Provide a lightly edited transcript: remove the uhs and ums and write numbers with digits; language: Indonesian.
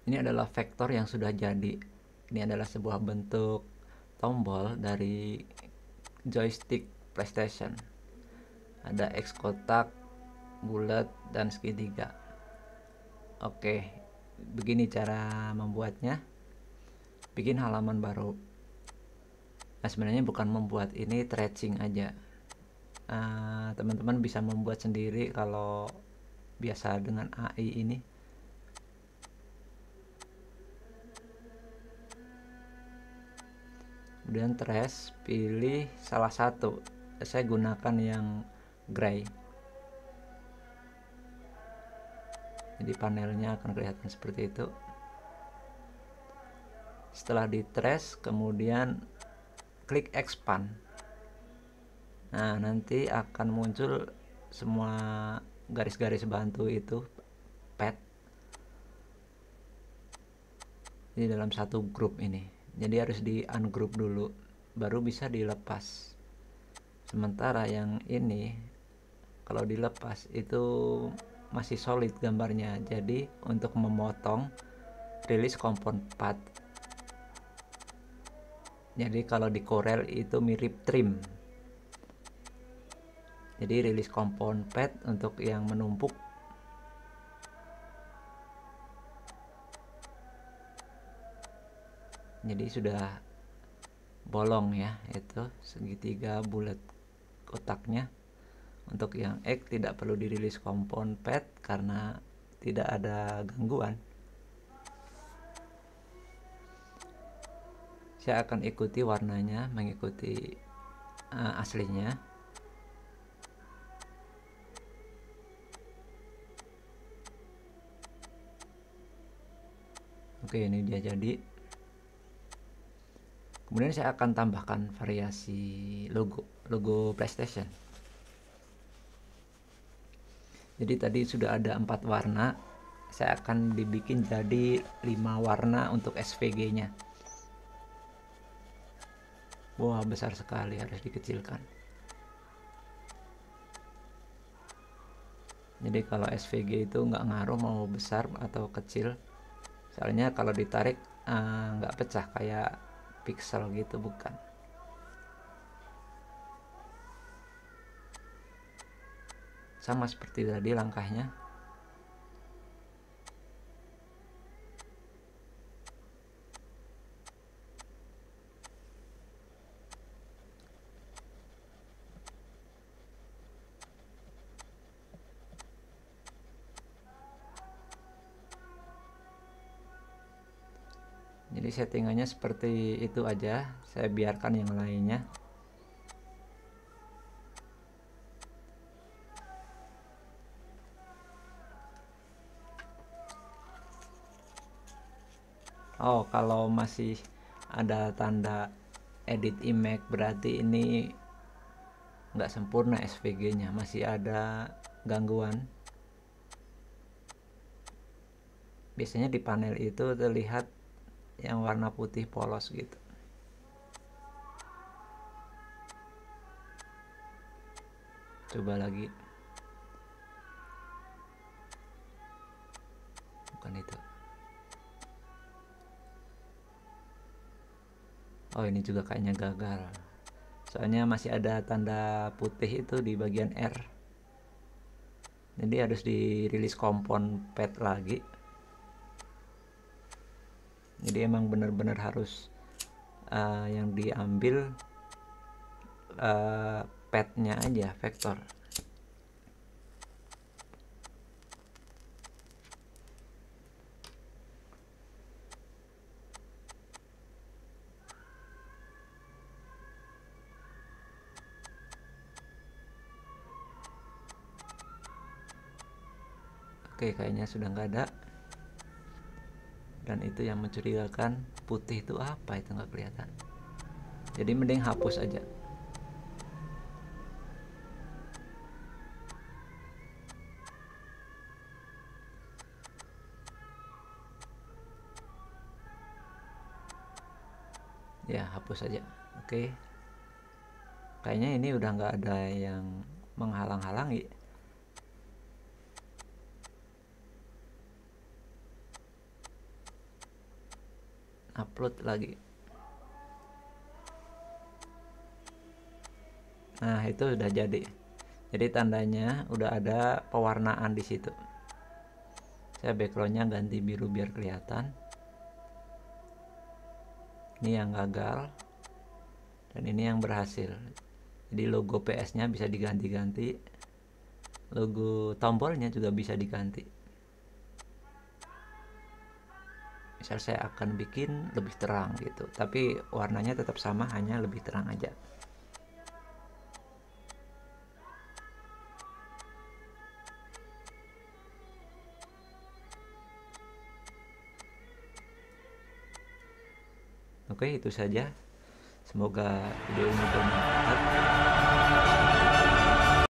Ini adalah vektor yang sudah jadi. Ini adalah sebuah bentuk tombol dari joystick PlayStation. Ada X kotak, bulat, dan segitiga. Oke, begini cara membuatnya. Bikin halaman baru. Nah, sebenarnya bukan membuat, ini tracing aja. Teman-teman bisa membuat sendiri kalau biasa dengan AI ini. Kemudian trace, pilih salah satu. Saya gunakan yang gray. Jadi panelnya akan kelihatan seperti itu. Setelah di trace, kemudian klik expand. Nah, nanti akan muncul semua garis-garis bantu itu pad di dalam satu grup ini. Jadi harus di ungroup dulu, baru bisa dilepas. Sementara yang ini kalau dilepas itu masih solid gambarnya. Jadi untuk memotong, rilis compound path. Jadi kalau di Corel itu mirip trim. Jadi rilis compound path untuk yang menumpuk. Jadi sudah bolong ya, itu segitiga bulat kotaknya. Untuk yang X tidak perlu dirilis compound path karena tidak ada gangguan. Saya akan ikuti warnanya, mengikuti aslinya. Oke, ini dia jadi. Kemudian saya akan tambahkan variasi logo PlayStation. Jadi tadi sudah ada 4 warna, saya akan dibikin jadi 5 warna untuk SVG-nya. Wah, besar sekali, harus dikecilkan. Jadi kalau SVG itu nggak ngaruh mau besar atau kecil. Soalnya kalau ditarik nggak pecah kayak pixel gitu, bukan. Sama seperti tadi langkahnya. Jadi settingannya seperti itu aja, saya biarkan yang lainnya. Oh, kalau masih ada tanda edit image berarti ini nggak sempurna SVG-nya, masih ada gangguan. Biasanya di panel itu terlihat yang warna putih polos gitu. Coba lagi. Bukan itu. Oh, ini juga kayaknya gagal. Soalnya masih ada tanda putih itu di bagian R. Jadi harus dirilis compound path lagi. Jadi emang benar-benar harus yang diambil path-nya aja, vektor. Oke, kayaknya sudah nggak ada. Dan itu yang mencurigakan, putih itu apa, itu nggak kelihatan. Jadi mending hapus aja. Ya, hapus aja. Oke. Kayaknya ini udah nggak ada yang menghalang-halangi. upload lagi. Nah, itu udah jadi. Jadi tandanya udah ada pewarnaan di situ. Saya backgroundnya ganti biru biar kelihatan. Ini yang gagal dan ini yang berhasil. Jadi logo PS nya bisa diganti-ganti, logo tombolnya juga bisa diganti. Misal saya akan bikin lebih terang gitu, tapi warnanya tetap sama, hanya lebih terang aja. Oke, itu saja. Semoga video ini bermanfaat.